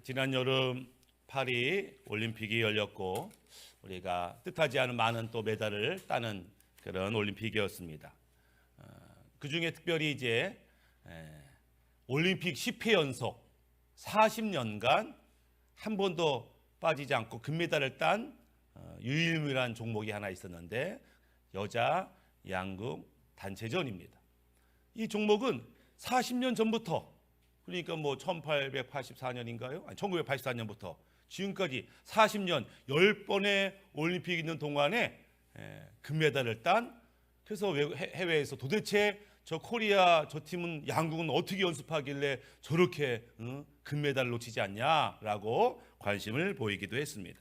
지난 여름 파리 올림픽이 열렸고 우리가 뜻하지 않은 많은 또 메달을 따는 그런 올림픽이었습니다. 그 중에 특별히 이제 올림픽 10회 연속 40년간 한 번도 빠지지 않고 금메달을 딴 유일무이한 종목이 하나 있었는데 여자 양궁 단체전입니다. 이 종목은 40년 전부터, 그러니까 뭐 1884년인가요? 아니 1984년부터 지금까지 40년 10번의 올림픽이 있는 동안에 금메달을 딴, 그래서 해외에서 도대체 저 코리아 저 팀은 양궁은 어떻게 연습하길래 저렇게 금메달을 놓치지 않냐라고 관심을 보이기도 했습니다.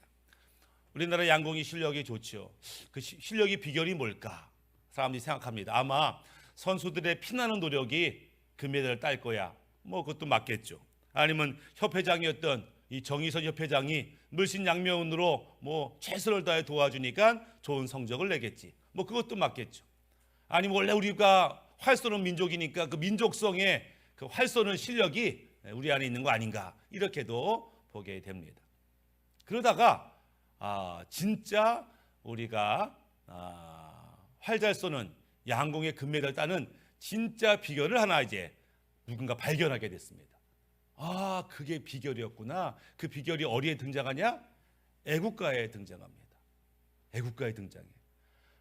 우리나라 양궁이 실력이 좋죠. 그 실력이 비결이 뭘까? 사람들이 생각합니다. 아마 선수들의 피나는 노력이 금메달을 딸 거야. 뭐 그것도 맞겠죠. 아니면 협회장이었던 이 정의선 협회장이 물신양면으로 뭐 최선을 다해 도와주니까 좋은 성적을 내겠지. 뭐 그것도 맞겠죠. 아니면 원래 우리가 활 쏘는 민족이니까 그 민족성의 그 활 쏘는 실력이 우리 안에 있는 거 아닌가, 이렇게도 보게 됩니다. 그러다가 진짜 우리가 활 잘 쏘는 양궁의 금메달 따는 진짜 비결을 하나 이제 누군가 발견하게 됐습니다. 그게 비결이었구나. 그 비결이 어디에 등장하냐? 애국가에 등장합니다. 애국가에 등장해.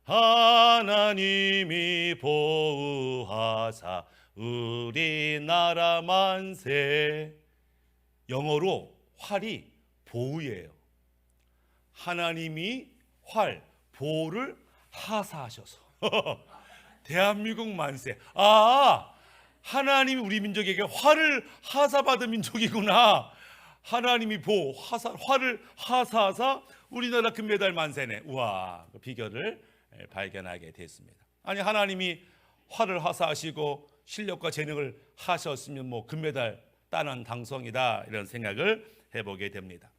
하나님이 보호하사 우리나라 만세. 영어로 활이 보우예요. 하나님이 활, 보호를 하사하셔서 대한민국 만세. 하나님이 우리 민족에게 활을 하사받은 민족이구나. 하나님이 보호, 활을 하사하사 우리나라 금메달 만세네. 우와, 그 비결을 발견하게 됐습니다. 아니, 하나님이 활을 하사하시고 실력과 재능을 하셨으면 뭐 금메달 따는 당성이다, 이런 생각을 해보게 됩니다.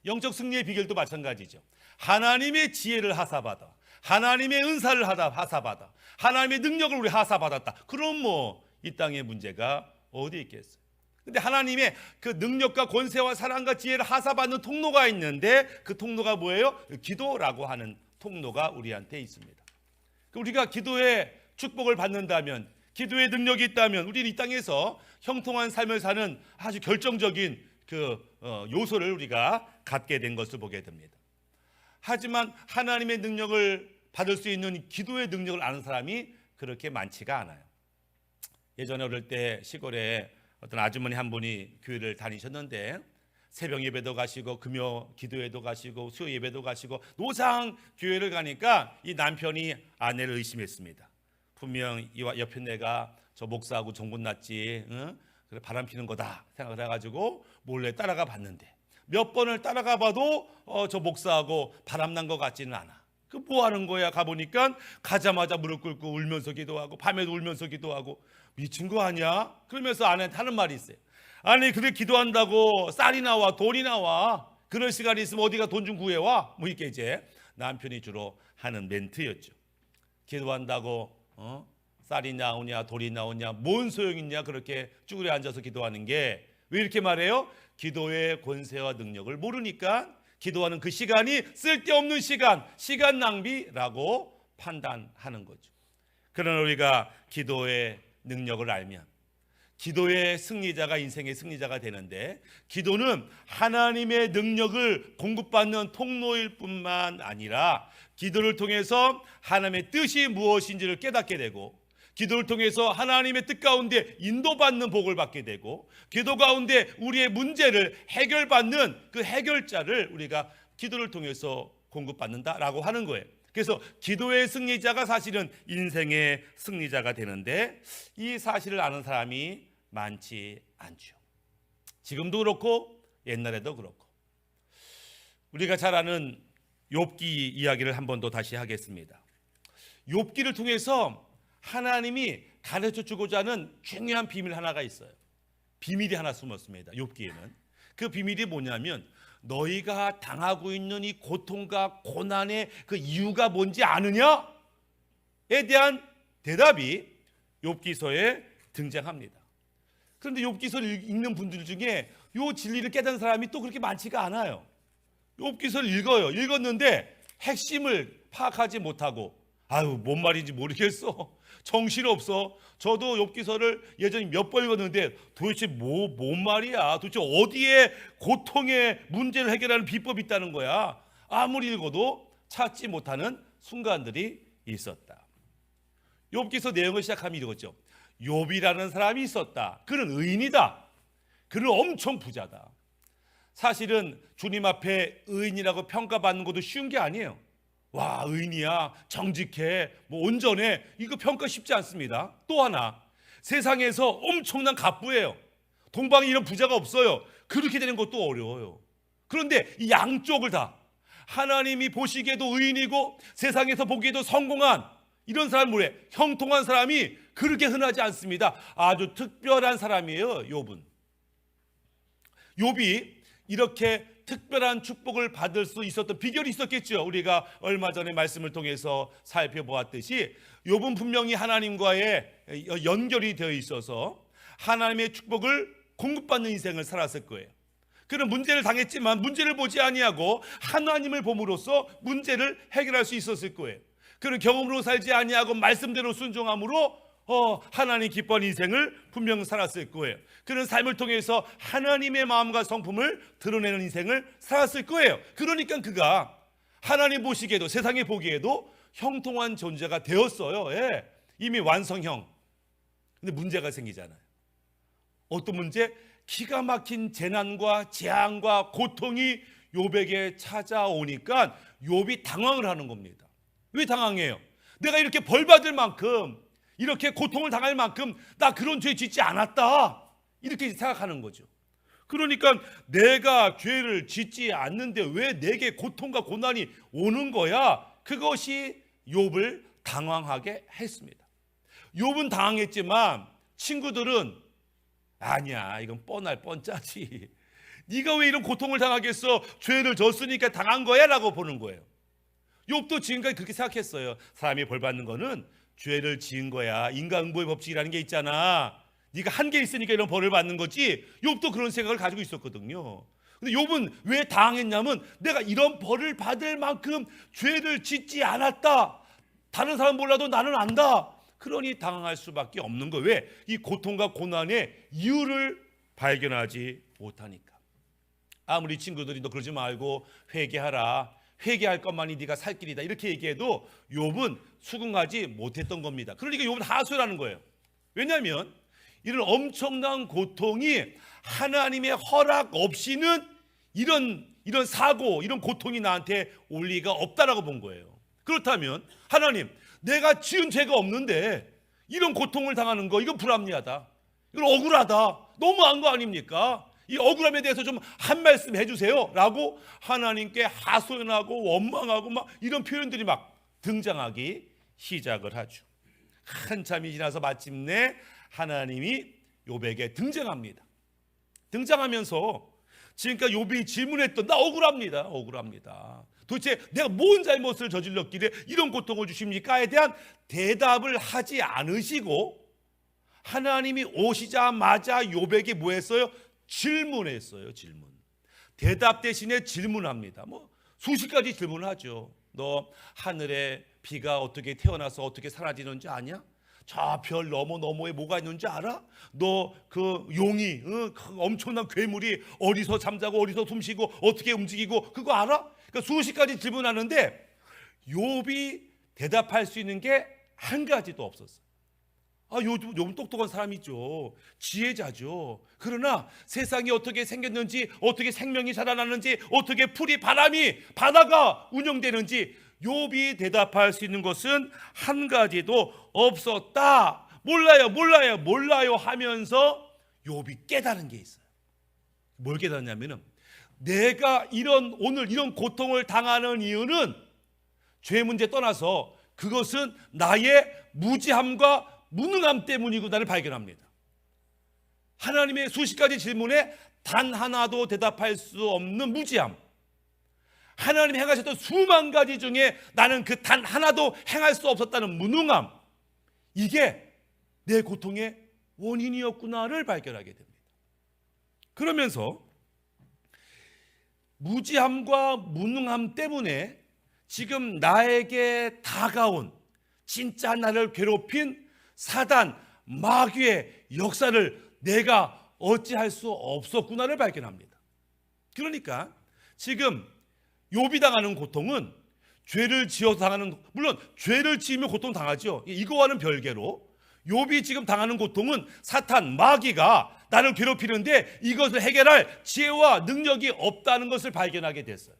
영적 승리의 비결도 마찬가지죠. 하나님의 지혜를 하사받아, 하나님의 은사를 하사받아, 하나님의 능력을 우리 하사받았다. 그럼 뭐 이 땅에 문제가 어디 있겠어요? 근데 하나님의 그 능력과 권세와 사랑과 지혜를 하사받는 통로가 있는데 그 통로가 뭐예요? 기도라고 하는 통로가 우리한테 있습니다. 우리가 기도의 축복을 받는다면, 기도의 능력이 있다면 우리는 이 땅에서 형통한 삶을 사는 아주 결정적인 그 요소를 우리가 갖게 된 것을 보게 됩니다. 하지만 하나님의 능력을 받을 수 있는 기도의 능력을 아는 사람이 그렇게 많지가 않아요. 예전에 어릴 때 시골에 어떤 아주머니 한 분이 교회를 다니셨는데 새벽 예배도 가시고 금요 기도회도 가시고 수요 예배도 가시고 노상 교회를 가니까 이 남편이 아내를 의심했습니다. 분명 이 옆에 내가 저 목사하고 정분났지, 그래 바람 피는 거다 생각을 해가지고 몰래 따라가 봤는데 몇 번을 따라가 봐도 저 목사하고 바람난 것 같지는 않아. 그 뭐 하는 거야? 가보니까 가자마자 무릎 꿇고 울면서 기도하고 밤에도 울면서 기도하고, 미친 거 아니야? 그러면서 아내한테 하는 말이 있어요. 아니 그래 기도한다고 쌀이 나와 돈이 나와? 그럴 시간이 있으면 어디가 돈 좀 구해와? 뭐 이렇게 이제 남편이 주로 하는 멘트였죠. 기도한다고 쌀이 나오냐 돈이 나오냐 뭔 소용 있냐, 그렇게 쭈그려 앉아서 기도하는 게. 왜 이렇게 말해요? 기도의 권세와 능력을 모르니까 기도하는 그 시간이 쓸데없는 시간 낭비라고 판단하는 거죠. 그러나 우리가 기도의 능력을 알면 기도의 승리자가 인생의 승리자가 되는데, 기도는 하나님의 능력을 공급받는 통로일 뿐만 아니라 기도를 통해서 하나님의 뜻이 무엇인지를 깨닫게 되고, 기도를 통해서 하나님의 뜻 가운데 인도받는 복을 받게 되고, 기도 가운데 우리의 문제를 해결받는 그 해결자를 우리가 기도를 통해서 공급받는다라고 하는 거예요. 그래서 기도의 승리자가 사실은 인생의 승리자가 되는데, 이 사실을 아는 사람이 많지 않죠. 지금도 그렇고 옛날에도 그렇고. 우리가 잘 아는 욥기 이야기를 한 번 더 다시 하겠습니다. 욥기를 통해서 하나님이 가르쳐주고자 하는 중요한 비밀 하나가 있어요. 비밀이 하나 숨었습니다. 욥기에는. 그 비밀이 뭐냐면, 너희가 당하고 있는 이 고통과 고난의 그 이유가 뭔지 아느냐에 대한 대답이 욥기서에 등장합니다. 그런데 욥기서를 읽는 분들 중에 요 진리를 깨닫는 사람이 또 그렇게 많지가 않아요. 욥기서를 읽어요. 읽었는데 핵심을 파악하지 못하고 아유 뭔 말인지 모르겠어. 정신없어. 저도 욥기서를 예전에 몇 번 읽었는데 도대체 뭔 말이야. 도대체 어디에 고통의 문제를 해결하는 비법이 있다는 거야. 아무리 읽어도 찾지 못하는 순간들이 있었다. 욥기서 내용을 시작하면 이러죠. 욥이라는 사람이 있었다. 그는 의인이다. 그는 엄청 부자다. 사실은 주님 앞에 의인이라고 평가받는 것도 쉬운 게 아니에요. 와 의인이야 정직해 온전해 이거 평가 쉽지 않습니다. 또 하나 세상에서 엄청난 갑부예요. 동방에 이런 부자가 없어요. 그렇게 되는 것도 어려워요. 그런데 이 양쪽을 다 하나님이 보시기에도 의인이고 세상에서 보기에도 성공한 이런 사람 뭐래 형통한 사람이 그렇게 흔하지 않습니다. 아주 특별한 사람이에요. 욥은. 욥이 이렇게 특별한 축복을 받을 수 있었던 비결이 있었겠죠. 우리가 얼마 전에 말씀을 통해서 살펴보았듯이 욥은 분명히 하나님과의 연결이 되어 있어서 하나님의 축복을 공급받는 인생을 살았을 거예요. 그는 문제를 당했지만 문제를 보지 아니하고 하나님을 봄으로써 문제를 해결할 수 있었을 거예요. 그는 경험으로 살지 아니하고 말씀대로 순종함으로 하나님 기뻐하는 인생을 분명 살았을 거예요. 그런 삶을 통해서 하나님의 마음과 성품을 드러내는 인생을 살았을 거예요. 그러니까 그가 하나님 보시기에도 세상에 보기에도 형통한 존재가 되었어요. 예. 이미 완성형. 근데 문제가 생기잖아요. 어떤 문제? 기가 막힌 재난과 재앙과 고통이 욥에게 찾아오니까 욥이 당황을 하는 겁니다. 왜 당황해요? 내가 이렇게 벌 받을 만큼 이렇게 고통을 당할 만큼 나 그런 죄 짓지 않았다 이렇게 생각하는 거죠. 그러니까 내가 죄를 짓지 않는데 왜 내게 고통과 고난이 오는 거야? 그것이 욥을 당황하게 했습니다. 욥은 당황했지만 친구들은 아니야 이건 뻔할 뻔짜지. 네가 왜 이런 고통을 당하겠어? 죄를 졌으니까 당한 거야 라고 보는 거예요. 욥도 지금까지 그렇게 생각했어요. 사람이 벌 받는 거는 죄를 지은 거야. 인과응보의 법칙이라는 게 있잖아. 네가 한 게 있으니까 이런 벌을 받는 거지. 욥도 그런 생각을 가지고 있었거든요. 근데 욥은 왜 당했냐면 내가 이런 벌을 받을 만큼 죄를 짓지 않았다. 다른 사람 몰라도 나는 안다. 그러니 당할 수밖에 없는 거예요. 왜? 이 고통과 고난의 이유를 발견하지 못하니까. 아무리 친구들이 너 그러지 말고 회개하라. 회개할 것만이 네가 살 길이다. 이렇게 얘기해도 욥은 수긍하지 못했던 겁니다. 그러니까 욥은 하소연하는 거예요. 왜냐하면 이런 엄청난 고통이 하나님의 허락 없이는 이런 사고, 이런 고통이 나한테 올 리가 없다라고 본 거예요. 그렇다면 하나님, 내가 지은 죄가 없는데 이런 고통을 당하는 거 이건 불합리하다. 이건 억울하다. 너무한 거 아닙니까? 이 억울함에 대해서 좀 한 말씀 해주세요 라고 하나님께 하소연하고 원망하고 막 이런 표현들이 막 등장하기 시작을 하죠. 한참이 지나서 마침내 하나님이 욥에게 등장합니다. 등장하면서 지금까지 욥이 질문했던 나 억울합니다. 도대체 내가 뭔 잘못을 저질렀길래 이런 고통을 주십니까에 대한 대답을 하지 않으시고 하나님이 오시자마자 욥에게 뭐 했어요? 질문했어요. 질문. 대답 대신에 질문합니다. 수십 가지 질문하죠. 너 하늘에 비가 어떻게 태어나서 어떻게 사라지는지 아냐? 저 별 너머에 뭐가 있는지 알아? 너 그 용이 그 엄청난 괴물이 어디서 잠자고 어디서 숨쉬고 어떻게 움직이고 그거 알아? 그러니까 수십 가지 질문하는데 욥이 대답할 수 있는 게 한 가지도 없었어요. 욥은 똑똑한 사람이죠. 지혜자죠. 그러나 세상이 어떻게 생겼는지, 어떻게 생명이 살아나는지, 어떻게 풀이 바다가 운영되는지 욥이 대답할 수 있는 것은 한 가지도 없었다. 몰라요 하면서 욥이 깨달은 게 있어요. 뭘 깨달았냐면은 내가 오늘 이런 고통을 당하는 이유는 죄 문제 떠나서 그것은 나의 무지함과 무능함 때문이구나를 발견합니다. 하나님의 수십 가지 질문에 단 하나도 대답할 수 없는 무지함. 하나님이 행하셨던 수만 가지 중에 나는 그 단 하나도 행할 수 없었다는 무능함. 이게 내 고통의 원인이었구나를 발견하게 됩니다. 그러면서 무지함과 무능함 때문에 지금 나에게 다가온 진짜 나를 괴롭힌 사단 마귀의 역사를 내가 어찌할 수 없었구나를 발견합니다. 그러니까 지금 욥이 당하는 고통은 죄를 지어서 당하는, 물론 죄를 지으면 고통 당하죠. 이거와는 별개로 욥이 지금 당하는 고통은 사탄 마귀가 나를 괴롭히는데 이것을 해결할 지혜와 능력이 없다는 것을 발견하게 됐어요.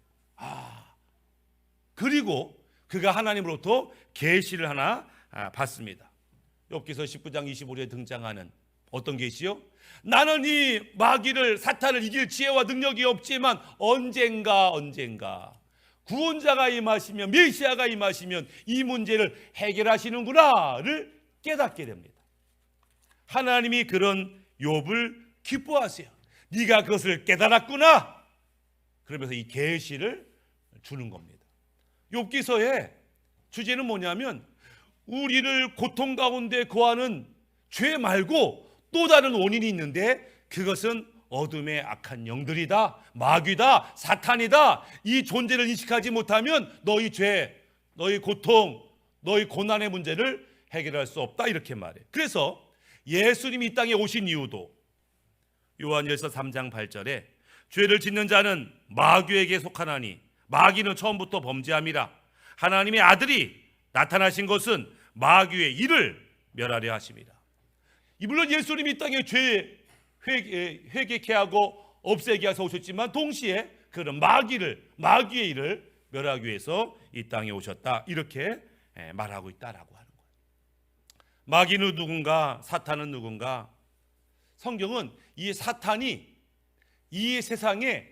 그리고 그가 하나님으로부터 계시를 하나 받습니다. 욥기서 19장 25절에 등장하는 어떤 계시요? 나는 이 마귀를, 사탄을 이길 지혜와 능력이 없지만 언젠가 구원자가 임하시면, 메시아가 임하시면 이 문제를 해결하시는구나를 깨닫게 됩니다. 하나님이 그런 욥을 기뻐하세요. 네가 그것을 깨달았구나. 그러면서 이 계시를 주는 겁니다. 욥기서의 주제는 뭐냐면 우리를 고통 가운데 거하는 죄 말고 또 다른 원인이 있는데 그것은 어둠의 악한 영들이다, 마귀다, 사탄이다. 이 존재를 인식하지 못하면 너희 죄, 너희 고통, 너희 고난의 문제를 해결할 수 없다, 이렇게 말해요. 그래서 예수님이 이 땅에 오신 이유도 요한일서 3장 8절에 죄를 짓는 자는 마귀에게 속하나니 마귀는 처음부터 범죄함이라. 하나님의 아들이 나타나신 것은 마귀의 일을 멸하려 하심이라. 물론 예수님이 이 땅에 죄 회개케 하고 없애게 하셔서 오셨지만 동시에 그런 마귀의 일을 멸하기 위해서 이 땅에 오셨다, 이렇게 말하고 있다라고 하는 거예요. 마귀는 누군가, 사탄은 누군가? 성경은 이 사탄이 이 세상의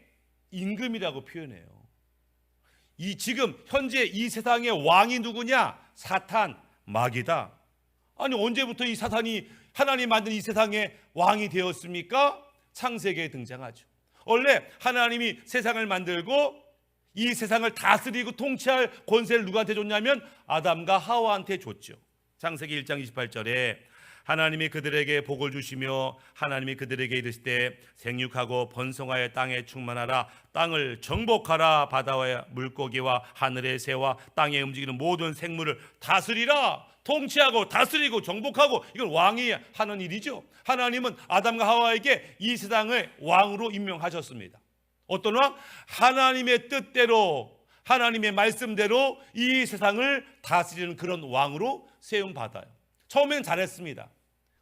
임금이라고 표현해요. 이 지금 현재 이 세상의 왕이 누구냐? 사탄, 마귀다. 아니 언제부터 이 사탄이 하나님 만든 이 세상의 왕이 되었습니까? 창세기에 등장하죠. 원래 하나님이 세상을 만들고 이 세상을 다스리고 통치할 권세를 누구한테 줬냐면 아담과 하와한테 줬죠. 창세기 1장 28절에 하나님이 그들에게 복을 주시며 하나님이 그들에게 이르실 때 생육하고 번성하여 땅에 충만하라, 땅을 정복하라, 바다와 물고기와 하늘의 새와 땅에 움직이는 모든 생물을 다스리라. 통치하고 다스리고 정복하고, 이건 왕이 하는 일이죠. 하나님은 아담과 하와에게 이 세상의 왕으로 임명하셨습니다. 어떤 왕? 하나님의 뜻대로, 하나님의 말씀대로 이 세상을 다스리는 그런 왕으로 세움 받아요. 처음엔 잘했습니다.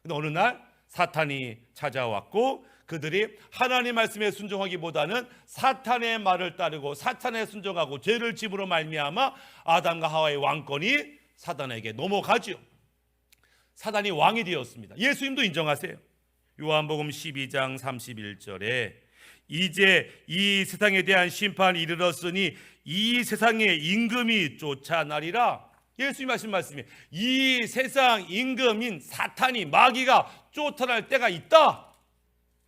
근데 어느 날 사탄이 찾아왔고 그들이 하나님 말씀에 순종하기보다는 사탄의 말을 따르고 사탄에 순종하고 죄를 짐으로 말미암아 아담과 하와의 왕권이 사단에게 넘어가죠. 사단이 왕이 되었습니다. 예수님도 인정하세요. 요한복음 12장 31절에 이제 이 세상에 대한 심판이 이르렀으니 이 세상의 임금이 쫓아나리라. 예수님 하신 말씀이 이 세상 임금인 사탄이, 마귀가 쫓아날 때가 있다.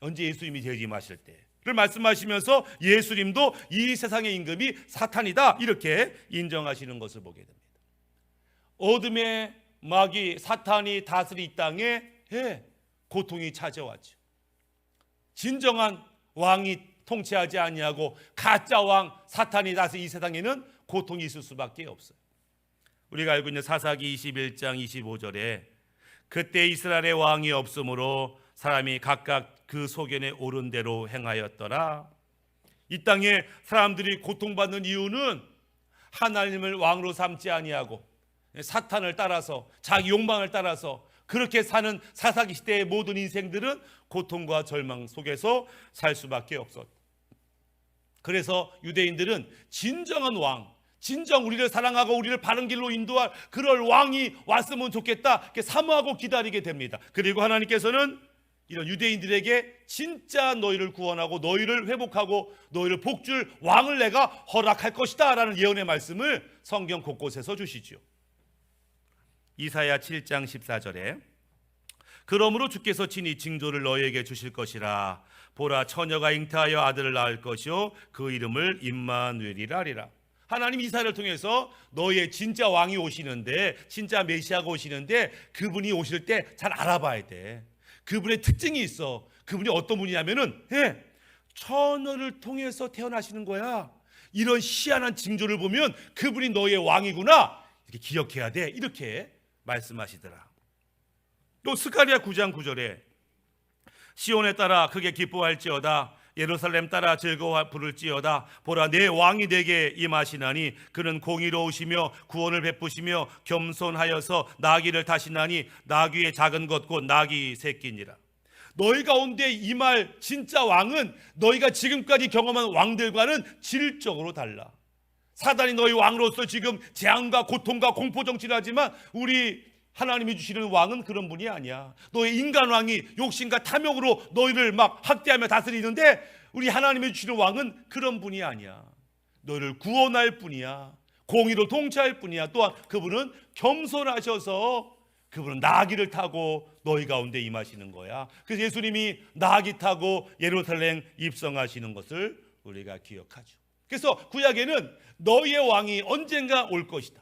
언제? 예수님이 재림하실 때를 말씀하시면서 예수님도 이 세상의 임금이 사탄이다, 이렇게 인정하시는 것을 보게 됩니다. 어둠의 마귀 사탄이 다스리 이 땅에 고통이 찾아왔죠. 진정한 왕이 통치하지 아니하고 가짜 왕 사탄이 다스리 이 세상에는 고통이 있을 수밖에 없어요. 우리가 알고 있는 사사기 21장 25절에 그때 이스라엘의 왕이 없으므로 사람이 각각 그 소견에 오른 대로 행하였더라. 이 땅에 사람들이 고통받는 이유는 하나님을 왕으로 삼지 아니하고 사탄을 따라서, 자기 욕망을 따라서 그렇게 사는 사사기 시대의 모든 인생들은 고통과 절망 속에서 살 수밖에 없었다. 그래서 유대인들은 진정한 왕, 진정 우리를 사랑하고 우리를 바른 길로 인도할 그럴 왕이 왔으면 좋겠다, 이렇게 사모하고 기다리게 됩니다. 그리고 하나님께서는 이런 유대인들에게 진짜 너희를 구원하고 너희를 회복하고 너희를 복줄 왕을 내가 허락할 것이다 라는 예언의 말씀을 성경 곳곳에서 주시죠. 이사야 7장 14절에 그러므로 주께서 친히 징조를 너희에게 주실 것이라. 보라, 처녀가 잉태하여 아들을 낳을 것이요 그 이름을 임마누엘이라 하리라. 하나님 이사야를 통해서 너희의 진짜 왕이 오시는데, 진짜 메시아가 오시는데 그분이 오실 때 잘 알아봐야 돼. 그분의 특징이 있어. 그분이 어떤 분이냐면은 처녀를 통해서 태어나시는 거야. 이런 희한한 징조를 보면 그분이 너의 왕이구나, 이렇게 기억해야 돼. 이렇게 말씀하시더라. 또 스가랴 9장 9절에 시온에 따라 크게 기뻐할지어다, 예루살렘 따라 즐거워 부를지어다. 보라, 내 왕이 내게 임하시나니 그는 공의로우시며 구원을 베푸시며 겸손하여서 나귀를 타시나니 나귀의 작은 것 곧 나귀 새끼니라. 너희 가운데 임할 진짜 왕은 너희가 지금까지 경험한 왕들과는 질적으로 달라. 사단이 너희 왕으로서 지금 재앙과 고통과 공포 정치를 하지만 우리 하나님이 주시는 왕은 그런 분이 아니야. 너의 인간 왕이 욕심과 탐욕으로 너희를 막 학대하며 다스리는데 우리 하나님이 주시는 왕은 그런 분이 아니야. 너희를 구원할 뿐이야. 공의로 통치할 뿐이야. 또한 그분은 겸손하셔서 그분은 나귀를 타고 너희 가운데 임하시는 거야. 그래서 예수님이 나귀 타고 예루살렘 입성하시는 것을 우리가 기억하죠. 그래서 구약에는 너희의 왕이 언젠가 올 것이다.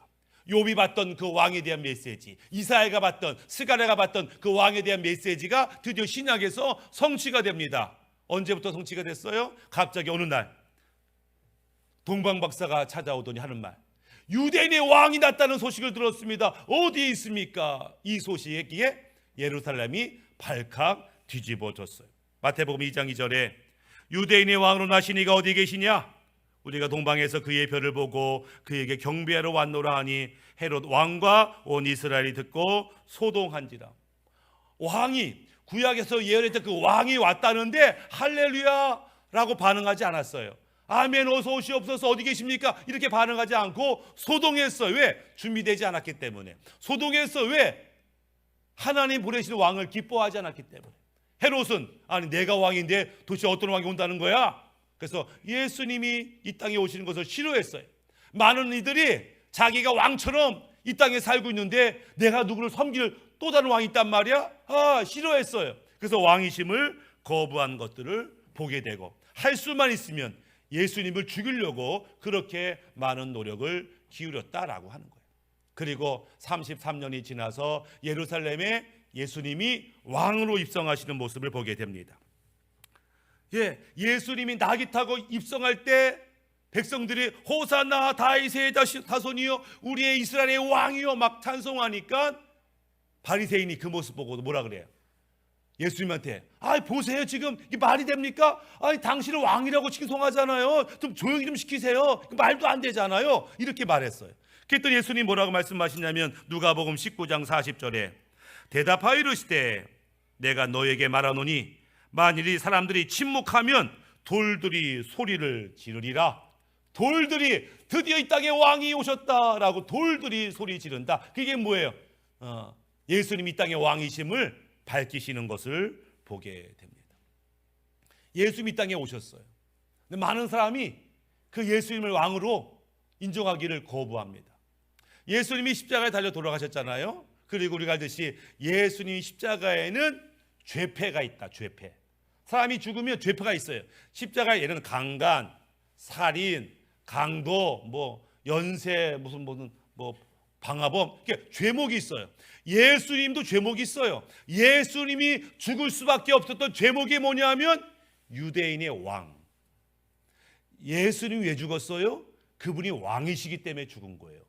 욥이 받던 그 왕에 대한 메시지, 이사야가 받던, 스가랴가 받던 그 왕에 대한 메시지가 드디어 신약에서 성취가 됩니다. 언제부터 성취가 됐어요? 갑자기 어느 날 동방박사가 찾아오더니 하는 말, 유대인의 왕이 났다는 소식을 들었습니다. 어디에 있습니까? 이 소식에 예루살렘이 발칵 뒤집어졌어요. 마태복음 2장 2절에 유대인의 왕으로 나신 이가 어디 계시냐? 우리가 동방에서 그의 별을 보고 그에게 경배하러 왔노라 하니 헤롯 왕과 온 이스라엘이 듣고 소동한지라. 왕이, 구약에서 예언했던 그 왕이 왔다는데 할렐루야라고 반응하지 않았어요. 아멘 어서 오시옵소서 어디 계십니까? 이렇게 반응하지 않고 소동했어요. 왜? 준비되지 않았기 때문에. 소동했어. 왜? 하나님 보내시는 왕을 기뻐하지 않았기 때문에. 헤롯은 아니 내가 왕인데 도대체 어떤 왕이 온다는 거야? 그래서 예수님이 이 땅에 오시는 것을 싫어했어요. 많은 이들이 자기가 왕처럼 이 땅에 살고 있는데 내가 누구를 섬길 또 다른 왕이 있단 말이야? 싫어했어요. 그래서 왕이심을 거부한 것들을 보게 되고 할 수만 있으면 예수님을 죽이려고 그렇게 많은 노력을 기울였다라고 하는 거예요. 그리고 33년이 지나서 예루살렘에 예수님이 왕으로 입성하시는 모습을 보게 됩니다. 예수님이 나귀 타고 입성할 때 백성들이 호산나 다윗의 자손이여 우리의 이스라엘의 왕이여 막 찬송하니까 바리새인이 그 모습 보고 뭐라 그래요? 예수님한테 보세요 지금 이게 말이 됩니까? 당신은 왕이라고 칭송하잖아요. 좀 조용히 좀 시키세요. 말도 안 되잖아요. 이렇게 말했어요. 그랬더니 예수님 뭐라고 말씀하시냐면 누가복음 19장 40절에 대답하여 이르시되 내가 너에게 말하노니 만일 사람들이 침묵하면 돌들이 소리를 지르리라. 돌들이 드디어 이 땅에 왕이 오셨다라고 돌들이 소리 지른다. 그게 뭐예요? 예수님이 이 땅의 왕이심을 밝히시는 것을 보게 됩니다. 예수님이 이 땅에 오셨어요. 근데 많은 사람이 그 예수님을 왕으로 인정하기를 거부합니다. 예수님이 십자가에 달려 돌아가셨잖아요. 그리고 우리가 알듯이 예수님이 십자가에는 죄패가 있다. 죄패. 사람이 죽으면 죄패가 있어요. 십자가에는 강간, 살인, 강도, 연쇄, 무슨 방화범, 이렇게 죄목이 있어요. 예수님도 죄목이 있어요. 예수님이 죽을 수밖에 없었던 죄목이 뭐냐면 유대인의 왕. 예수님이 왜 죽었어요? 그분이 왕이시기 때문에 죽은 거예요.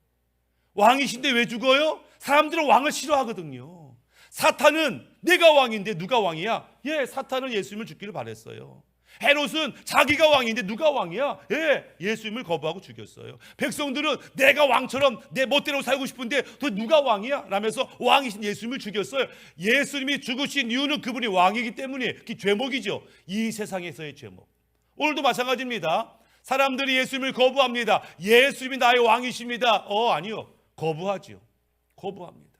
왕이신데 왜 죽어요? 사람들은 왕을 싫어하거든요. 사탄은 내가 왕인데 누가 왕이야? 사탄은 예수님을 죽기를 바랬어요. 헤롯은 자기가 왕인데 누가 왕이야? 예수님을 거부하고 죽였어요. 백성들은 내가 왕처럼 내 멋대로 살고 싶은데 또 누가 왕이야? 라면서 왕이신 예수님을 죽였어요. 예수님이 죽으신 이유는 그분이 왕이기 때문에 그 죄목이죠. 이 세상에서의 죄목. 오늘도 마찬가지입니다. 사람들이 예수님을 거부합니다. 예수님이 나의 왕이십니다. 아니요. 거부하죠. 거부합니다.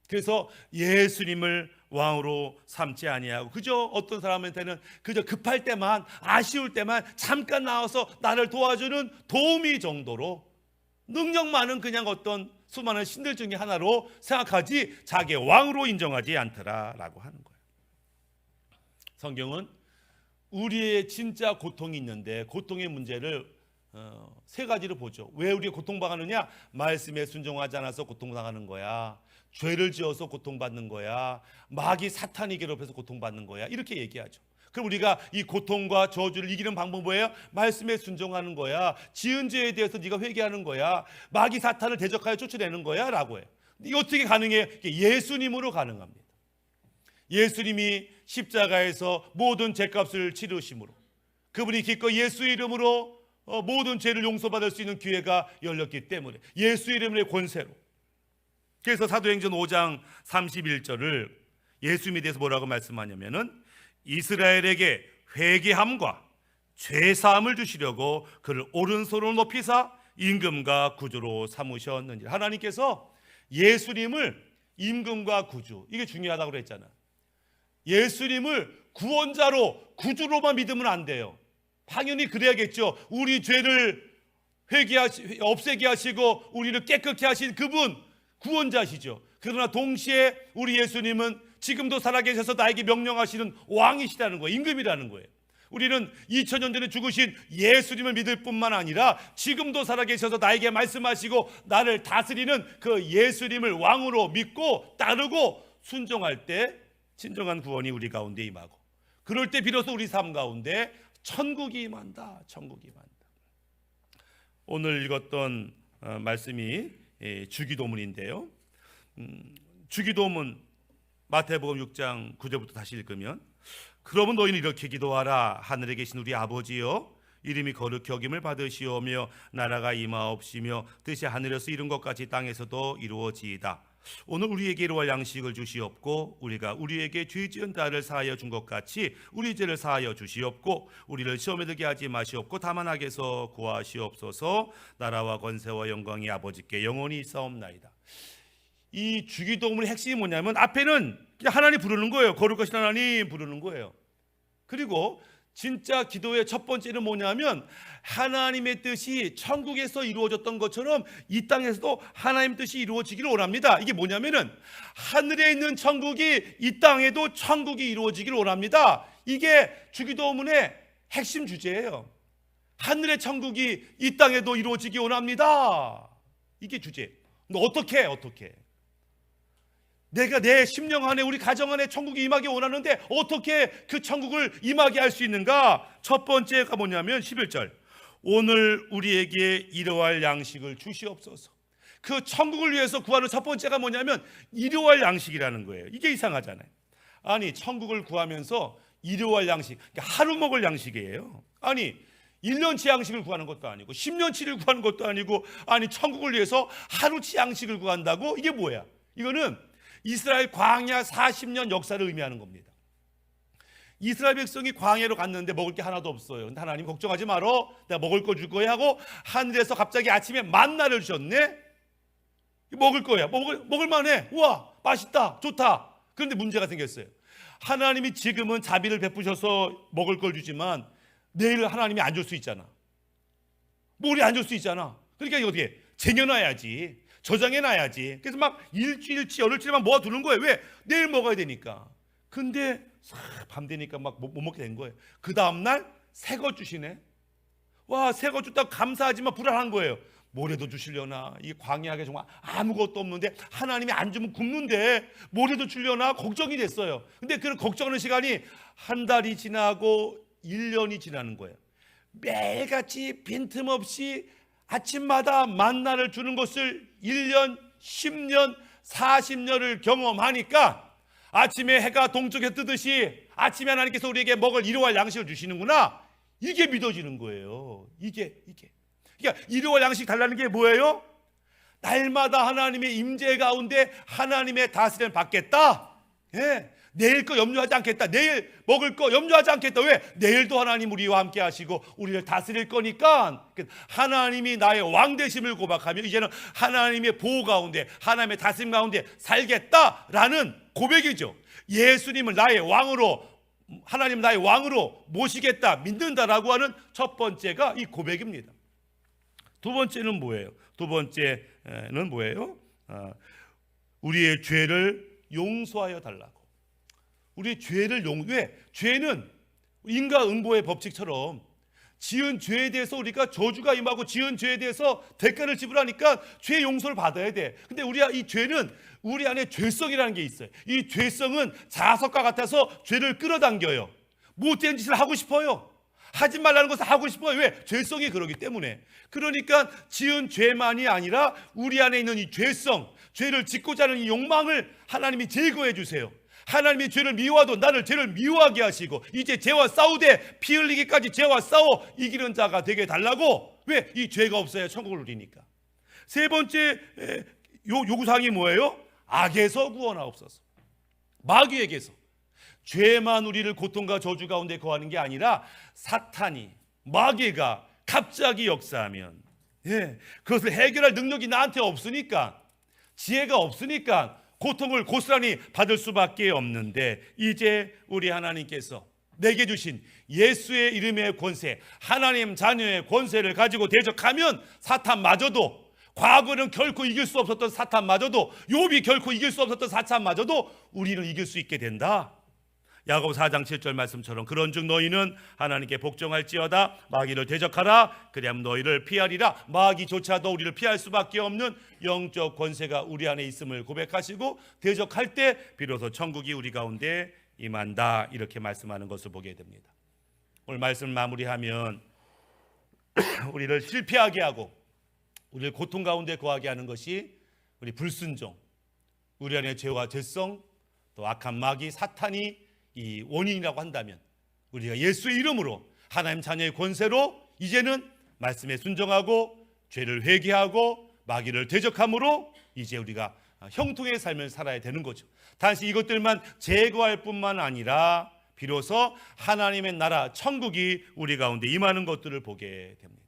그래서 예수님을 왕으로 삼지 아니하고 그저 어떤 사람한테는 그저 급할 때만 아쉬울 때만 잠깐 나와서 나를 도와주는 도우미 정도로 능력 많은 그냥 어떤 수많은 신들 중에 하나로 생각하지 자기의 왕으로 인정하지 않더라라고 하는 거예요. 성경은 우리의 진짜 고통이 있는데 고통의 문제를 세 가지로 보죠. 왜 우리가 고통당하느냐? 말씀에 순종하지 않아서 고통당하는 거야. 죄를 지어서 고통받는 거야. 마귀 사탄이 괴롭혀서 고통받는 거야. 이렇게 얘기하죠. 그럼 우리가 이 고통과 저주를 이기는 방법은 뭐예요? 말씀에 순종하는 거야. 지은 죄에 대해서 네가 회개하는 거야. 마귀 사탄을 대적하여 쫓아내는 거야 라고 해요. 이게 어떻게 가능해요? 예수님으로 가능합니다. 예수님이 십자가에서 모든 죄값을 치르심으로, 그분이 기꺼이 예수 이름으로 모든 죄를 용서받을 수 있는 기회가 열렸기 때문에, 예수 이름의 권세로. 그래서 사도행전 5장 31절을 예수님에 대해서 뭐라고 말씀하냐면은, 이스라엘에게 회개함과 죄사함을 주시려고 그를 오른손으로 높이사 임금과 구주로 삼으셨느니라. 하나님께서 예수님을 임금과 구주, 이게 중요하다고 그랬잖아. 예수님을 구원자로, 구주로만 믿으면 안 돼요. 당연히 그래야겠죠. 우리 죄를 없애게 하시고 우리를 깨끗게 하신 그분 구원자시죠. 그러나 동시에 우리 예수님은 지금도 살아계셔서 나에게 명령하시는 왕이시라는 거예요. 임금이라는 거예요. 우리는 2000년 전에 죽으신 예수님을 믿을 뿐만 아니라 지금도 살아계셔서 나에게 말씀하시고 나를 다스리는 그 예수님을 왕으로 믿고 따르고 순종할 때 진정한 구원이 우리 가운데 임하고, 그럴 때 비로소 우리 삶 가운데 천국이 임한다. 천국이 임한다. 오늘 읽었던 말씀이 주기도문인데요. 주기도문 마태복음 6장 9절부터 다시 읽으면, 그러면 너희는 이렇게 기도하라. 하늘에 계신 우리 아버지여, 이름이 거룩히 여김을 받으시오며 나라가 임하옵시며 뜻이 하늘에서 이룬 것 같이 땅에서도 이루어지이다. 오늘 우리에게 이루어갈 양식을 주시옵고, 우리가 우리에게 죄 지은 자를 사하여 준 것 같이 우리 죄를 사하여 주시옵고, 우리를 시험에 들게 하지 마시옵고 다만 악에서 구하시옵소서. 나라와 권세와 영광이 아버지께 영원히 있사옵나이다. 이 주기도문의 핵심이 뭐냐면, 앞에는 그냥 하나님 부르는 거예요. 거룩하신 하나님 부르는 거예요. 그리고 진짜 기도의 첫 번째는 뭐냐면, 하나님의 뜻이 천국에서 이루어졌던 것처럼 이 땅에서도 하나님 뜻이 이루어지기를 원합니다. 이게 뭐냐면은, 하늘에 있는 천국이 이 땅에도 천국이 이루어지기를 원합니다. 이게 주기도문의 핵심 주제예요. 하늘의 천국이 이 땅에도 이루어지기 원합니다. 이게 주제. 근데 어떻게 내가 내 심령 안에, 우리 가정 안에 천국이 임하기 원하는데 어떻게 그 천국을 임하게 할 수 있는가? 첫 번째가 뭐냐면 11절, 오늘 우리에게 일용할 양식을 주시옵소서. 그 천국을 위해서 구하는 첫 번째가 뭐냐면 일용할 양식이라는 거예요. 이게 이상하잖아요. 아니, 천국을 구하면서 일용할 양식, 그러니까 하루 먹을 양식이에요. 아니, 1년치 양식을 구하는 것도 아니고 10년치를 구하는 것도 아니고, 아니 천국을 위해서 하루치 양식을 구한다고? 이게 뭐야? 이거는 이스라엘 광야 40년 역사를 의미하는 겁니다. 이스라엘 백성이 광야로 갔는데 먹을 게 하나도 없어요. 근데 하나님 걱정하지 말어, 내가 먹을 거 줄 거야 하고 하늘에서 갑자기 아침에 만나를 주셨네. 먹을 거야. 먹을 만해. 우와, 맛있다, 좋다. 그런데 문제가 생겼어요. 하나님이 지금은 자비를 베푸셔서 먹을 걸 주지만 내일 하나님이 안 줄 수 있잖아. 모레 안 줄 수 있잖아. 그러니까 이거 어떻게 쟁여놔야지, 저장해놔야지. 그래서 막 일주일치 열흘치만 모아두는 거예요. 왜? 내일 먹어야 되니까. 근데 밤 되니까 막 못 먹게 된 거예요. 그 다음날 새 거 주시네. 와, 새 거 줬다고 감사하지만 불안한 거예요. 모레도 주시려나? 이게 광야하게 정말 아무것도 없는데 하나님이 안 주면 굶는데 모레도 주려나? 걱정이 됐어요. 근데 그 걱정하는 시간이 한 달이 지나고 1년이 지나는 거예요. 매일같이 빈틈없이 아침마다 만나를 주는 것을 1년, 10년, 40년을 경험하니까 아침에 해가 동쪽에 뜨듯이 아침에 하나님께서 우리에게 먹을 일용할 양식을 주시는구나, 이게 믿어지는 거예요. 이게 그러니까 일용할 양식 달라는 게 뭐예요? 날마다 하나님의 임재 가운데 하나님의 다스림을 받겠다. 예. 내일 거 염려하지 않겠다. 내일 먹을 거 염려하지 않겠다. 왜? 내일도 하나님 우리와 함께 하시고 우리를 다스릴 거니까. 하나님이 나의 왕 되심을 고백하며 이제는 하나님의 보호 가운데, 하나님의 다스림 가운데 살겠다라는 고백이죠. 예수님을 나의 왕으로, 하나님 나의 왕으로 모시겠다, 믿는다라고 하는 첫 번째가 이 고백입니다. 두 번째는 뭐예요? 두 번째는 뭐예요? 우리의 죄를 용서하여 달라고. 우리의 죄를 왜? 죄는 인과응보의 법칙처럼 지은 죄에 대해서 우리가 저주가 임하고 지은 죄에 대해서 대가를 지불하니까 죄 용서를 받아야 돼. 근데 이 죄는 우리 안에 죄성이라는 게 있어요. 이 죄성은 자석과 같아서 죄를 끌어당겨요. 못된 짓을 하고 싶어요. 하지 말라는 것을 하고 싶어요. 왜? 죄성이 그러기 때문에. 그러니까 지은 죄만이 아니라 우리 안에 있는 이 죄성, 죄를 짓고자 하는 이 욕망을 하나님이 제거해 주세요. 하나님이 죄를 미워도 나를 죄를 미워하게 하시고 이제 죄와 싸우되 피 흘리기까지 죄와 싸워 이기는 자가 되게 달라고. 왜? 이 죄가 없어야 천국을 누리니까. 세 번째 요구사항이 뭐예요? 악에서 구원하옵소서. 마귀에게서. 죄만 우리를 고통과 저주 가운데 거하는 게 아니라 사탄이, 마귀가 갑자기 역사하면, 그것을 해결할 능력이 나한테 없으니까, 지혜가 없으니까 고통을 고스란히 받을 수밖에 없는데, 이제 우리 하나님께서 내게 주신 예수의 이름의 권세, 하나님 자녀의 권세를 가지고 대적하면 사탄마저도, 과거는 결코 이길 수 없었던 사탄마저도, 욥이 결코 이길 수 없었던 사탄마저도 우리는 이길 수 있게 된다. 야고보서 4장 7절 말씀처럼 그런즉 너희는 하나님께 복종할지어다 마귀를 대적하라 그리하면 너희를 피하리라. 마귀조차도 우리를 피할 수밖에 없는 영적 권세가 우리 안에 있음을 고백하시고 대적할 때 비로소 천국이 우리 가운데 임한다. 이렇게 말씀하는 것을 보게 됩니다. 오늘 말씀을 마무리하면 우리를 실패하게 하고 우리를 고통 가운데 거하게 하는 것이 우리 불순종, 우리 안에 죄와 죄성, 또 악한 마귀 사탄이 이 원인이라고 한다면 우리가 예수의 이름으로 하나님 자녀의 권세로 이제는 말씀에 순종하고 죄를 회개하고 마귀를 대적함으로 이제 우리가 형통의 삶을 살아야 되는 거죠. 단지 이것들만 제거할 뿐만 아니라 비로소 하나님의 나라 천국이 우리 가운데 임하는 것들을 보게 됩니다.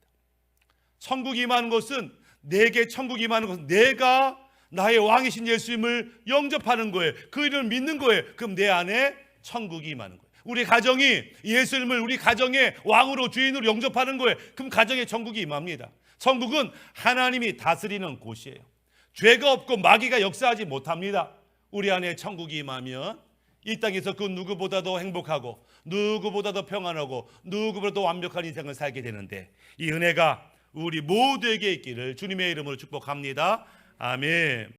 천국이 임하는 것은, 내게 천국이 임하는 것은 내가 나의 왕이신 예수님을 영접하는 거예요. 그 이름을 믿는 거예요. 그럼 내 안에 천국이 임하는 거예요. 우리 가정이 예수님을 우리 가정의 왕으로 주인으로 영접하는 거예요. 그럼 가정에 천국이 임합니다. 천국은 하나님이 다스리는 곳이에요. 죄가 없고 마귀가 역사하지 못합니다. 우리 안에 천국이 임하면 이 땅에서 그 누구보다도 행복하고 누구보다도 평안하고 누구보다도 완벽한 인생을 살게 되는데, 이 은혜가 우리 모두에게 있기를 주님의 이름으로 축복합니다. 아멘.